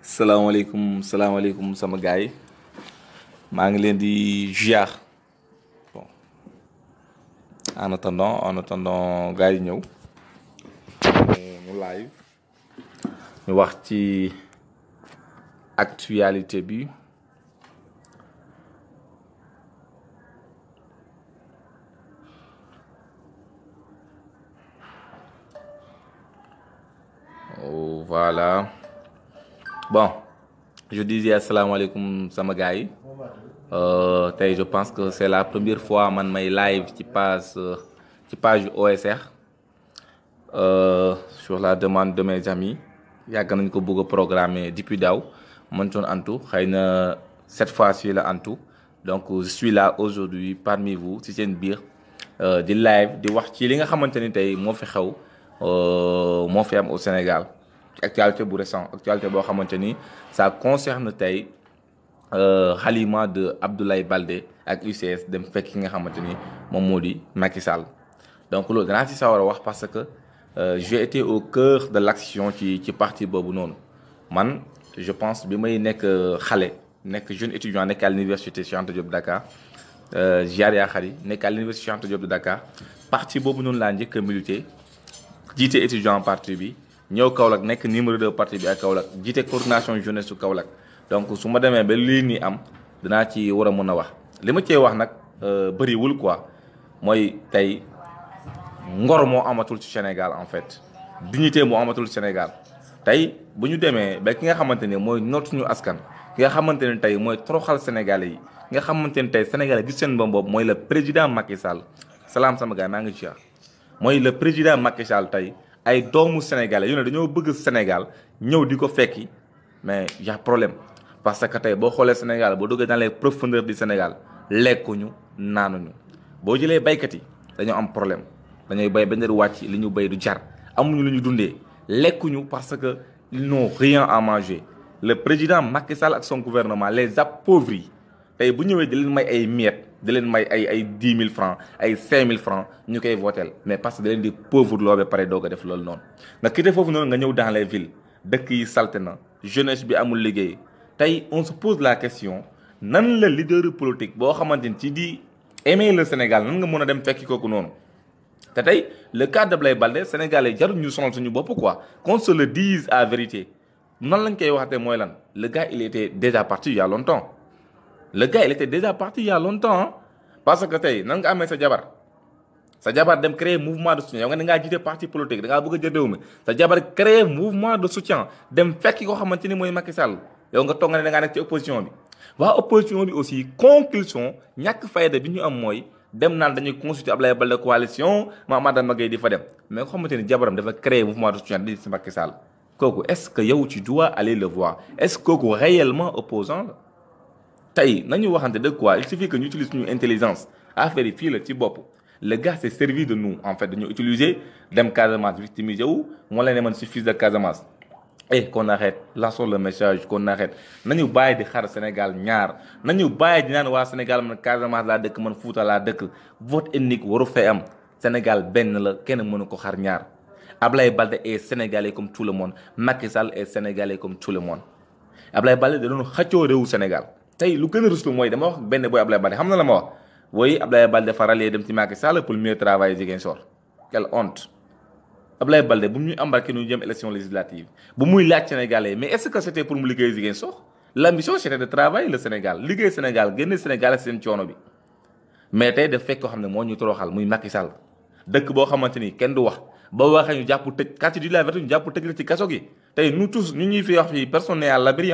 salaamaaleykum sama gars yi maa ngi leen di ziar bon en attendant gars yi ñëw ñu live ñu wax ci actualité bi voilà bon je disais asalaamaaleykum sama gars yi tey je pense que c'est la première fois man may live ci page OSR sur la demande de mes amis yàgg nañ ko bëgg a programmer depuis daaw mëntoon antu xëy na cette fois-ci la antu donc je suis là aujourd'hui parmi vous ci seen biir di live di wax ci li nga xamante ni tey moo fi xew moo fi am au Sénégal actualité bu récent actualité boo xamante ni ça concerne tey xalima de Abdoulaye Baldé ak UCS dem fekk ki nga xamante ni moom moo di Macky Sall donc loolu danaa ci sawar a wax parce que j'ai été au cœur de l'action ci parti boobu noonu man je pense bi may nekk xale nekk jeune étudiant nekk à l'université Cheikh Anta Diop de Dakar ziar yaa xari nekk à l'université Cheikh Anta Diop de Dakar parti boobu noonu laa njëkk a milité jiite étudiant parti bi ñëw Kaolack nekk numéro 2 parti bi ak Kaolack jiite coordination jeunesse su Kaolack donc su ma demee ba lii nii am dinaa ci war a mën a wax li ma cee wax nag bëriwul quoi mooy tey ngor moo amatul ci Sénégal en fait dignité moo amatul Sénégal tey bu ñu demee ba ki nga xamante ne mooy nootuñu askan ki nga xamante ne tey mooy toroxal Sénégalais yi ki nga xamante ne tey Sénégalais gis seen boobu mooy le président Macky Sall salaam sama gars maa ngi ci mooy le président Macky Sall tey ay doomu Sénégalais yu ne dañoo bëgg Sénégal ñëw di ko fekki mais y a problème parce que tey boo xoolee Sénégal boo duggee dans les profondeurs du Sénégal lekkuñu naanuñu boo jëlee baykat yi dañoo am problème dañooy bay benn wàcc li ñu bay du jar amuñu lu ñu dundee lekkuñu parce que ils n'ont rien à manger le président Macky Sall ak son gouvernement les appauvrit tey bu ñëwee di leen may ay miettes di leen may ay 10 000 francs ay 5 000 francs ñu koy votel mais parce que da leen di pauvre loo ba pare doog a def loolu noonu nga quitté foofu noonu nga ñëw dans les villes dëkk yi salte na jeunesse bi amul liggéey tey on se pose la question nan la leader politique boo xamante ni ci di aimer le Sénégal nan nga mën a dem fekki kooku noonu te tey le cas d'Abdoulaye Baldé Sénégalais jarul ñu sonal suñu bopp quoi qu'on se le dise à vérité nan lañ koy waxatee mooy lan le gars il était déjà parti il y a longtemps le gars il était déjà parti il y a longtemps hein? Parce que tey nan nga amee sa jabar dem créer mouvement de soutien yow nga ne ngaa jiite parti politique da ngaa bëgg a jël réew mi sa jabar créer mouvement de soutien dem fekki ko xamante ni mooy Macky Sall yow nga toog nga ne da ngaa nekk ci opposition bi waa opposition bi aussi conclusion ñàkk fayda bi ñu am mooy dem naan dañuy consulter Abdoulaye Baldé coalition Madame Gueye di fa dem mais ko xamante ni jabaram dafa créer mouvement de soutien di si Macky Sall kooku est-ce que yow tu dois aller le voir est-ce que kooku réellement opposant la tey nañu waxante de quoi il suffit que ñu utilise suñu intelligence affaire yi fii la ci bopp le gars s'est servi de nous en fait dañu utiliser dem Casamance victimiser wu moo leen ne man si fils de Casamance et qu'on arrête lançons le message qu'on arrête nañu bàyyi di xar Sénégal ñaar nañu bàyyi di naan waa Sénégal man Casamance laa dëkk man Fouta laa dëkk vote ethnique waru fee am Sénégal benn la kenn mënu ko xar ñaar Abdoulaye Baldé est sénégalais comme tout le monde Macky Sall est sénégalais comme tout le monde Abdoulaye Baldé da doon xëccoo réewu Sénégal tey lu gën a ruslu mooy dama wax benn booy Abdoulaye Baldé xam na la ma wax woy Abdoulaye Baldé dafa rallier dem ci Macky Sall pour mieux travailler Ziguinchor quelle honte Abdoulaye Baldé bu muy embarqué ñu jëm élection législative bu muy laaj Sénégalais mais est-ce que c'était pour mu liggéey Ziguinchor l'ambition c'était de travailler le Sénégal liggéey Sénégal génne Sénégal seen coono bi mais tey daf fekk ko xam ne moo ñu toroxal muy Macky Sall dëkk boo xamante ni kenn du wax ba waxee ñu jàpp tëj quartier du la vérité ñu jàpp tëj la ci kaso gi tey nous tous ñu ñuy fi wax fii personne n'est à l'abri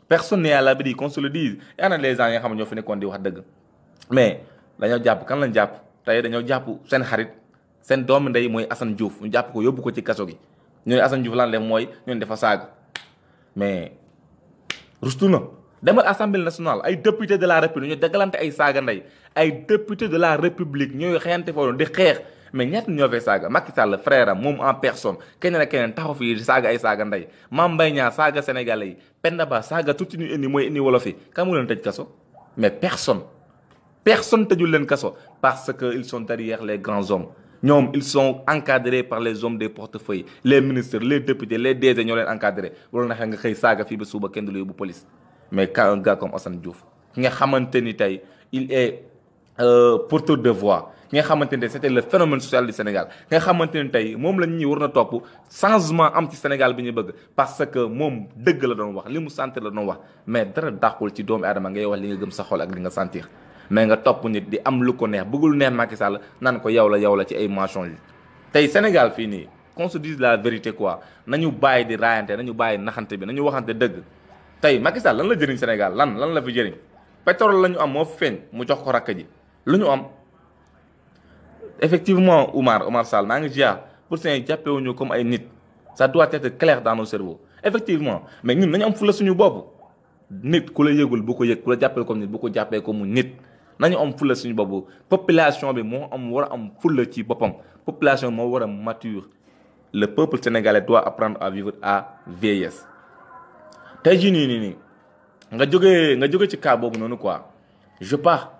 personne n'est à l'abri qu'on se le dise y en a les gens yi nga xam ne ñoo fi nekkoon di wax dëgg mais dañoo jàpp kan lañ jàpp tey dañoo jàpp seen xarit seen doomu ndey mooy Assane Diouf ñu jàpp ko yóbbu ko ci kaso gi ñu ne Assane Diouf lan def mooy ñun dafa saaga mais rustu na demal assemblée nationale ay député de la république ñu dégalante ay saaga ndey ay député de la république ñooy xeeyante foofu di xeex mais ñett ñoo fay saaga Macky Sall frère am moom en personne keneen ak keneen taxaw fii saaga ay saaga ndey Mame Mbaye Niang saaga sénégalais yi Penda Ba saaga tuuti ñu indi mooy indi wolof yi kan mu leen tëj kaso mais personne tëjul leen kaso parce que ils sont derrière les grands hommes ñoom ils sont encadrés par les hommes des portefeuilles les ministres les députés les DG ñoo leen encadré wala na nga xëy saaga fii ba suba kenn du la yóbbu police mais quand un gars comme Assane Diouf ki nga xamante ni tey il est porteur de voix ki nga xamante ne c'était le phénomène social du Sénégal ki nga xamante ne tey moom la ñuy war na topp changement am ci Sénégal bi ñu bëgg parce que moom dëgg la doon wax li mu sentir la doon wax mais dara dàqul ci doomu aadama ngay wax li nga gëm sa xol ak li nga sentir mais nga topp nit di am lu ko neex bëggul neex Macky Sall naan ko yow la ci ay mensonges yi tey Sénégal fii nii qu'on se dise la vérité quoi nañu bàyyi di raayante nañu bàyyi naxante bi nañu waxante dëgg tey Macky Sall lan la jëriñ Sénégal lan la fi jëriñ pétrole la ñu am moo feeñ mu jox ko rakk ji lu ñu am effectivement Oumar Sall maa ngi jiar pour seen jàppewuñu comme ay nit ça doit être clair dans nos cerveaux effectivement mais ñun nañu am fulla suñu bopp nit ku la yëgul bu ko yëg ku la jàppee comme nit bu ko jàppee comme nit nañu am fulla suñu bopp population bi moo war a am fulla ci boppam population moo war a mature le peuple sénégalais doit apprendre à vivre à vieillesse tey jii nii nga jógee ci cas boobu noonu quoi je pars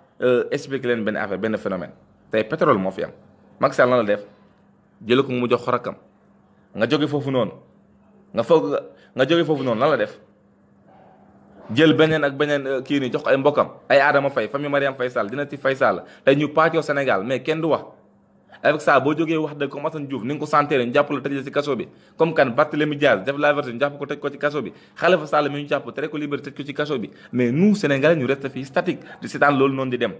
expliquer leen benn affaire benn phénomène tey pétrole moo fi am Macky Sall lan la def jële ko mu jox xorakam nga jóge foofu noonu nga jóge foofu noonu lan la def jël beneen ak beneen kii nii jox ko ay mbokkam ay Adama Faye famille Mariam Faye Sall dina ci Faye Sall tey ñu paacoo Sénégal mais kenn du wax avec ça boo jógee wax dëgg comme Assane Diouf ni nga ko santeere ñu jàpp la tëj la ci kaso bi comme kan Barthélémy Diaz def la vertu ñu jàpp ko tëj ko ci kaso bi Khalifa Sall mi ñu jàpp tere ko liberté tëj ko ci kaso bi mais nous Sénégalais ñu reste fii statique di seetaan loolu noonu di dem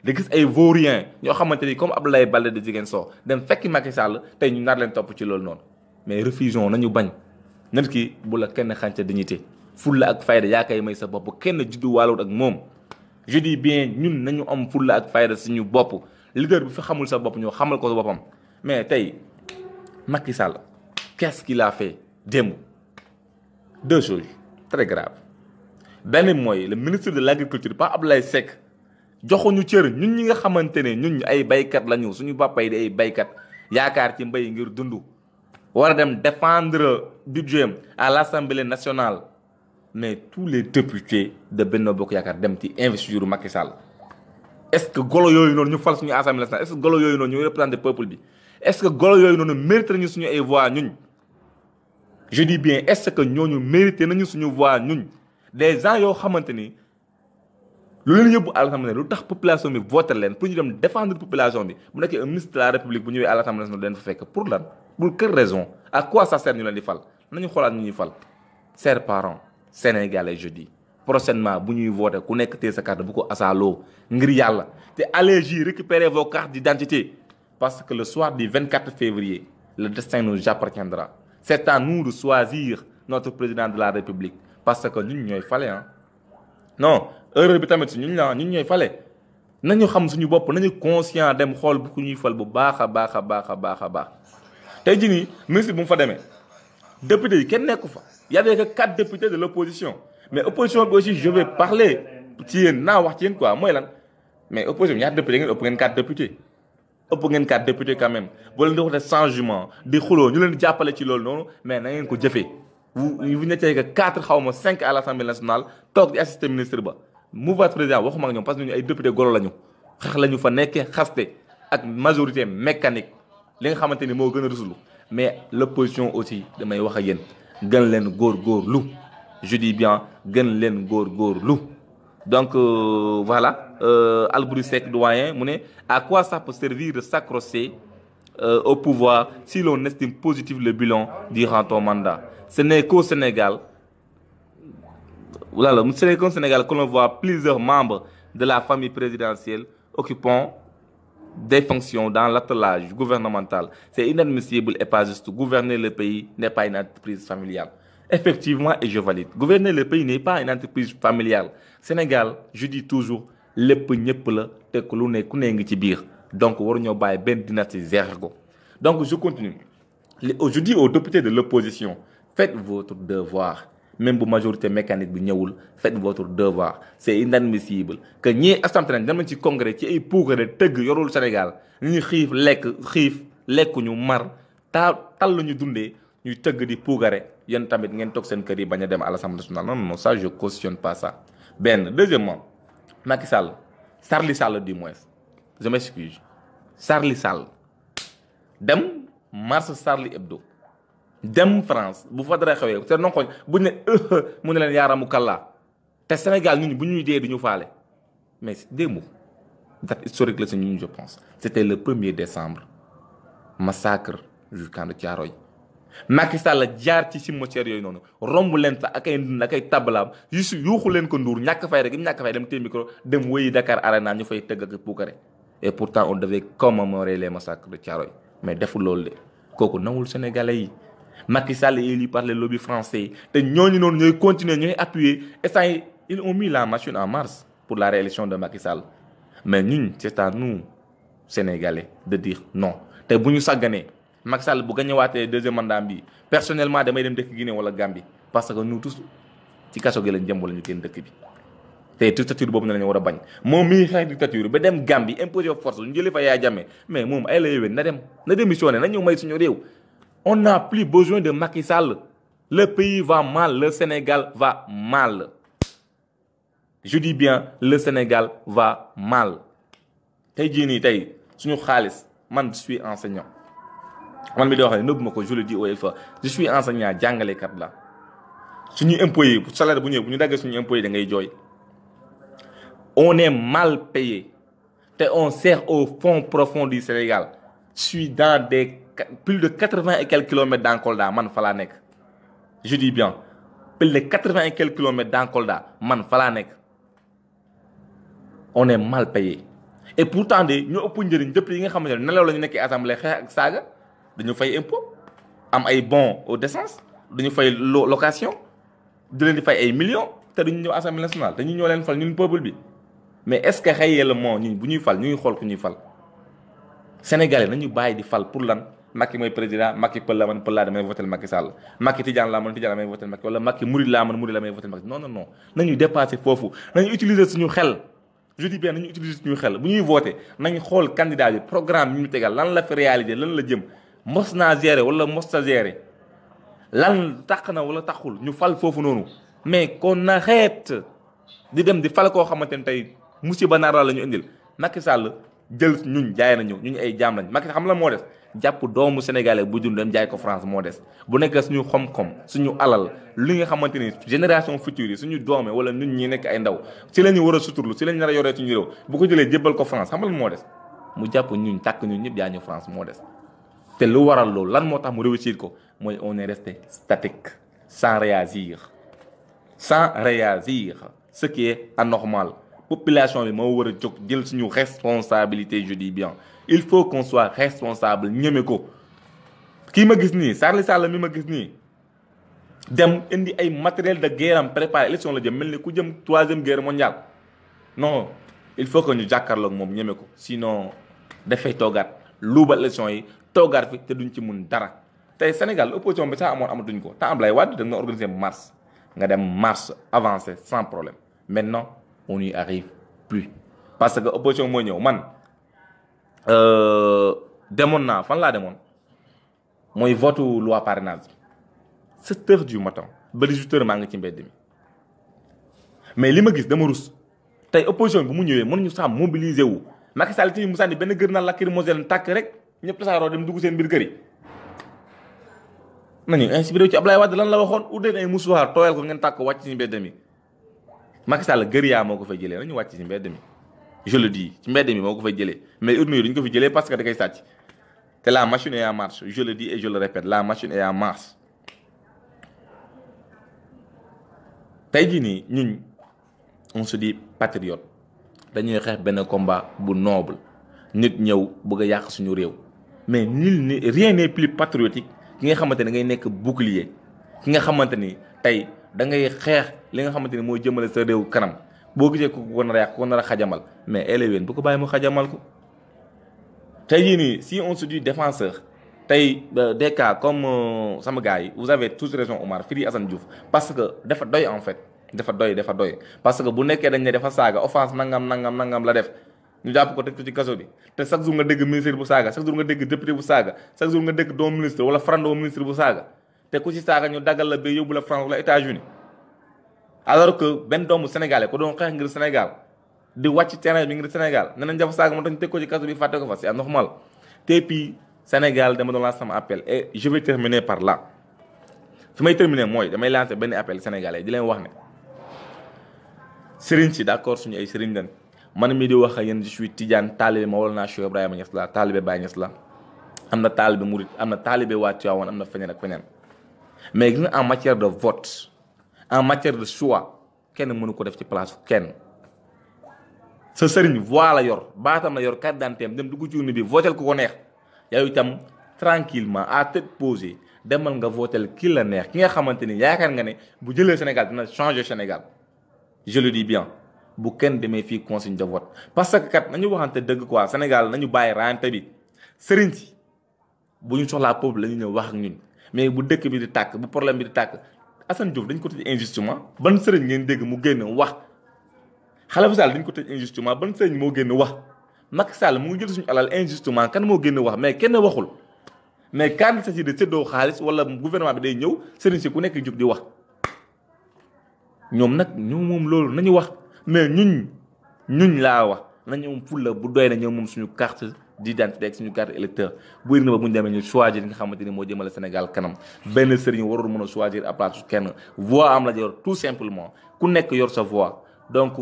di gis ay vauriens ñoo xamante ni comme Abdoulaye Baldé de Ziguinchor dem fekki Macky Sall tey ñu nar leen topp ci loolu noonu mais refusons nañu bañ nit ki bu la kenn xànc dignité fulla ak fayda yaa koy may sa bopp kenn juddu wàllut ak moom je dis bien ñun nañu am fulla ak fayda suñu bopp leader bi fi xamul sa bopp ñoo xamal ko sa boppam mais tey Macky Sall qu'est-ce qu'il a fait démb deux choses très graves benn mooy le ministre de l'agriculture Pa Abdoulaye Seck joxuñu cër ñun ñi nga xamante ne ñun ay baykat lañu suñu papa yi di ay baykat yaakaar ci mbay ngir dund war a dem défendre budget à l'Assemblée nationale mais tous les députés de Benno Bokk Yaakaar dem ci investiture Macky Sall est-ce que golo yooyu noonu ñu fal suñu Assemblée nationale est-ce que golo yooyu noonu ñu représenté peuple bi est-ce que golo yooyu noonu mérité nañu suñu ay voix ñun je dis bien est-ce que ñooñu mérité nañu suñu voix ñun des gens yoo xamante ni lu leen yóbbu à l'Assemblée lu tax population bi voté leen pour ñu dem défendre population bi bu nekkee un ministre de la République bu ñëwee à l'Assemblée nationale leen fa fekk pour lan pour quelle raison à quoi ça sert ñu leen di fal nañu xoolaat ñu ñuy fal chers parents sénégalais je dis prochainement bu ñuy voté ku nekk tee sa carte bu ko asaaloo ngir yàlla te allez-y récupérer vos cartes d'identité parce que le soir du 24 février le destin nous appartiendra c'est à nous de choisir notre président de la République parce que ñun ñooy fale ah non erreur bi tamit si ñun ñooy fale nañu xam suñu bopp nañu conscient dem xool bu ku ñuy fal bu baax a baax tey jii nii ministre bu mu fa demee député yi kenn nekku fa y avait que 4 députés de l'opposition mais opposition bi aussi je vais parler ci yéen naa wax ci yéen quoi mooy lan mais opposition ñaata député ngeen ëpp ngeen 4 députés ëpp ngeen 4 députés quand même boo leen di wax changement di xuloo ñu leen jàppale ci loolu noonu mais na ngeen ko jëfee vous n'étiez que 4 xaw ma 5 à l'Assemblée nationale toog di assister ministre ba mouvement président waxuma ak ñoom parce que ñu ay député golo lañu xeex lañu fa nekkee xaste ak majorité mécanique li nga xamante ni moo gën a rusulu mais l'opposition aussi damay wax ak yéen gën leen góorgóorlu je dis bien gën leen góorgóorlu donc voilà Alboury Seck doyen mu ne à quoi ça peut servir de s'accrocher au pouvoir si l'on estime positif le bilan durant ton mandat ce n'est qu'au Sénégal voilà ce n'est qu'au Sénégal que l'on voit plusieurs membres de la famille présidentielle occupant des fonctions dans l'attelage gouvernemental. C'est inadmissible et pas juste. Gouverner le pays n'est pas une entreprise familiale. Effectivement, et je valide. Gouverner le pays n'est pas une entreprise familiale. Sénégal, je dis toujours, lépp ñëpp la te ku lu ne ku ne ngi ci biir. Donc waruñoo bàyyi benn dynastie gérer ko. Donc je continue. Je dis aux députés de l'opposition, faites votre devoir. Même bu majorité mécanique bi ñëwul faites votre devoir c'est inadmissible que ñii assemblée nañ dem ci congrès ci ay puukare tëgg yorul Sénégal ñu xiif lekkuñu mar tal la ñu dundee ñuy tëgg di puukare yéen tamit ngeen toog seen kër yi bañ a dem à l'Assemblée nationale non ça je cautionne pas ça. benn deuxièmement Macky Sall Sarli Sall du moins je m'excuse Sarli Sall dem marche Charlie Hebdo dem France bu fa dara xewee te nonkoñ bu ñu ne mu ne leen yaaramu kàllaa te Sénégal ñun bu ñuy dee du ñu faale mais démb date historique la si ñun je pense c'était le 1er décembre massacre du camp de Thiaroye Macky Sall jaar ci cimetière yooyu noonu romb leen fa ak ay ndund ak ay tabalaam yuuxu leen ko nduur ñàkk fay rek ñàkk fay dem téye micro dem wéyi Dakar Arena ñu fay tëgg ak puukare et pourtant on devait commémorer les massacres de Thiaroye mais deful loolu de kooku nawul sénégalais yi Macky Sall est élu par le lobby français te ñooñu noonu ñooy continuer ñooy appuyer et ils ont mis la machine en marche pour la réélection de Macky Sall mais ñun c'est à nous sénégalais de dire non te bu ñu sàgganee Macky Sall bu gañewaatee deuxième mandat bi personnellement damay dem dëkk Guinée wala Gambie parce que nous tous ci kaso gi lañ jëm wala ñu génn dëkk bi te dictature boobu na la ñu war a bañ moom mii xeex dictature ba dem Gambie imposé force ñu jëlee fa Yaya Jammeh mais moom ay la yowén na démissionné na ñëw may suñu réew on n'a plus besoin de Macky Sall le pays va mal le Sénégal va mal je dis bien le Sénégal va mal tey jii nii tey suñu xaalis man je suis enseignant man mi di wax ne nëbb ma ko je le dis OFA je suis enseignant jàngalekat la suñu impôts yi salaire bu ñëw bu ñu daggee suñu impôts yi da ngay jooy on est mal payé te on sert au fond profond du Sénégal je suis dans des plus de 80 et quelques kilomètres dans Kolda man fa laa nekk je dis bien plus de 80 et quelques kilomètres dans Kolda man fa laa nekk on est mal payé et pourtant de ñu ëpp njëriñ depuis yi nga xamante ne nelaw la ñu nekkee assemblée xeex ak saaga dañu fay impôt am ay bons au décence dañu fay location di leen di fay ay millions te duñu ñëw assemblée nationale te ñu ñoo leen fal ñun peuple bi mais est-ce que xëy yàlla moo ñun bu ñuy fal ñu ngi xool ku ñuy fal sénégalais nañu bàyyi di fal pour lan Macky mooy président Macky pël la man pël laa damay votel Macky Sall Macky Tidiane laa man Tidiane damay votel Macky wala Macky Mouride laa man Mouride la may votel Macky non non non nañu dépasser foofu nañu utiliser suñu xel je dis bien nañu utiliser suñu xel bu ñuy voter nañu xool candidat bi programme bi ñu tegal lan la fi réaliser lan la jëm mos naa gérer wala mos ta gérer lan tax na wala taxul ñu fal foofu noonu mais qu'on arrête di dem di fal koo xamante ne tey musiba naara la ñu indil Macky Sall jël ñun jaay nañu ñun ay jaam lañ Macky xam la moo des jàpp doomu sénégalais bu dund dem jaay ko France moo des bu nekk suñu xom-xom suñu alal li nga xamante ni génération future yi suñu doome wala ñun ñi nekk ay ndaw si la ñu war a suturlu si la ñu nar a yoree suñu réew bu ko jëlee jébbal ko France xam la moo des mu jàpp ñun tàkk ñun ñëpp jaay ñu France moo des te lu waral loolu lan moo tax mu réussir ko mooy on est resté statique sans réagir ce qui est anormal population bi moo war a jóg jël suñu responsabilité je dis bien il faut qu'on soit responsable ñeme ko kii ma gis nii Charlie Sall mi ma gis nii dem indi ay matériel de guerre am préparé élection la jëm mel ni ku jëm 3e guerre mondiale non il faut que ñu jàkkaarloog moom ñeme ko sinon dafay toogaat luubal élection yi toogaat fi te duñ ci mun dara tey Sénégal opposition bi sax amoon amatuñ ko temps Ablaye Wade da nga organiser marche nga dem marche avancer sans problème maintenant on n'y arrive plus parce que opposition mooy ñëw man demoon naa fan laa demoon mooy vote loi parrainage 7 heures du matin ba 18 heures maa ngi ci mbedd mi mais li ma gis dama rus tey opposition bu mu ñëwee mënuñu sax mobiliser wu Macky Sall ci mu sànni benn gër naa lacrymogène tàkk rek ñëpp tasaaroo dem dugg seen biir kër yi nañu inspiré ci Ablaye Wade lan la waxoon udeen ay mouchoir tooyal ko ngeen tàkk wàcc ci mbedd mi Macky Sall gër yaa moo ko fay jëlee nañu wàcc ci mbedd mi je le dis ci mbedd mi moo ko fay jëlee mais urne yi duñ ko fi jëlee parce que da koy sàcc te la machine est en marche je le dis et je le répète la machine est en marche tey jii nii ñun on se dit patriote dañuy xeex benn combat bu noble nit ñëw bëgg a yàq suñu réew mais rien n'est plus patriotique ki nga xamante ne ngay nekk bouclier ki nga xamante ni tey da ngay xeex li nga xamante ni mooy jëmale sa réew kanam boo gisee ko nar a yàq ko nar a xajamal mais élèves bu ko bàyyi mu xajamal ko tey jii nii si on se dit défenseur tey des cas comme sama gars yi vous avez tous raison Omar Firi Assane Diouf parce que dafa doy en fait dafa doy parce que bu nekkee dañ ne dafa saaga offense nangam la def ñu jàpp ko teg ko ci kaso bi te chaque jour nga dégg ministre bu saaga chaque jour nga dégg député bu saaga chaque jour nga dégg doomu ministre wala farandoo ministre bu saaga te ku ci saaga ñu daggal la ba yóbbu la France wala États-Unis alors que benn doomu sénégalais ko doon xeex ngir Sénégal di wàcc terrain bi ngir Sénégal ne nañ dafa saaga moo tax ñu teg ko ci kaso bi fàtte ko fa c'est anormal te puis Sénégal dama doon lancer sama appel et je vais terminer par là fi may terminer mooy damay lancer benn appel sénégalais di leen wax ne sëriñ si d'accord suñu ay sëriñ lañ man mii di wax ak yéen je suis Tidiane taalibe Mawlana Cheikh Ibrahima Niass la taalibe Baye Niass la am na taalibe Murid am na taalibe waa Tivaouane am na feneen ak feneen mais gis nga en matière de vote en matière de choix kenn mënu ko def ci place kenn sa sëriñ voix la yor baatam la yor carte d'identité dem dugg ci urne bi votel ku ko neex yow itam tranquillement à tête posée demal nga votel ki la neex ki nga xamante ni yaakaar nga ne bu jëlee Sénégal dina changer Sénégal je le dis bien bu kenn demee fii consigne de vote parce que kat nañu waxante dëgg quoi Sénégal nañu bàyyi rente bi sëriñ si bu ñu soxlaa peuple la ñu ñëw wax ak ñun mais bu dëkk bi di tàkk bu problème bi di tàkk Assane Diouf dañ ko tëj injustement ban sëriñ ngeen dégg mu génn wax Khalifa Sall dañ ko tëj injustement ban sëriñ moo génn wax Macky Sall mu ngi jël suñu alal injustement kan moo génn wax mais kenn waxul mais quand il s'agit de séddoo xaalis wala gouvernement bi day ñëw sëriñ si ku nekk jóg di wax ñoom nag ñoom moom loolu nañu wax mais ñuñ laa wax nañu am fulla bu doy na ñoom moom suñu carte d'identité ak suñu carte électeur bu na ba bu ñu demee ñu choisir li nga xamante ni moo jëmale Sénégal kanam benn sëriñ warul mën a choisir à place kenn voix am la yor tout simplement ku nekk yor sa voix donc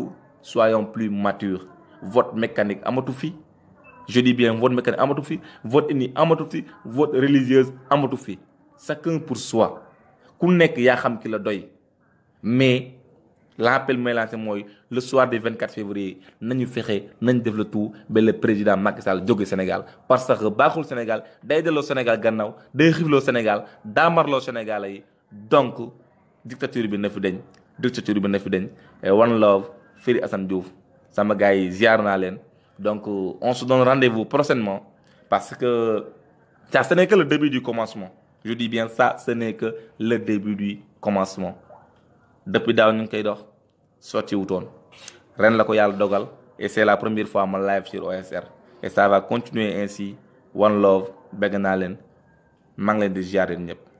soyons plus matures vote mécanique amatu fi je dis bien vote mécanique amatu fi vote uni amatu fi vote religieuse amatu fi chacun pour soi ku nekk yaa xam ki la doy mais l'appel may lancé mooy le soir du 24 février nañu fexe nañ def le tout ba le président Macky Sall jóge Sénégal parce que baaxul Sénégal day delloo Sénégal gannaaw day xiifloo Sénégal daamarloo Sénégal yi donc dictature bi na fi deñ one love Firi Assane Diouf sama gars yi ziar naa leen donc on se donne rendez-vous prochainement parce que ça ce n'est que le début du commencement je dis bien ça ce n'est que le début du commencement depuis daaw ñu ngi koy dox sotti wutoon ren la ko yàlla dogal et c'est la première fois ma live sur OSR et ça va continuer ainsi one love bëgg naa leen maa ngi leen di ziar ñëpp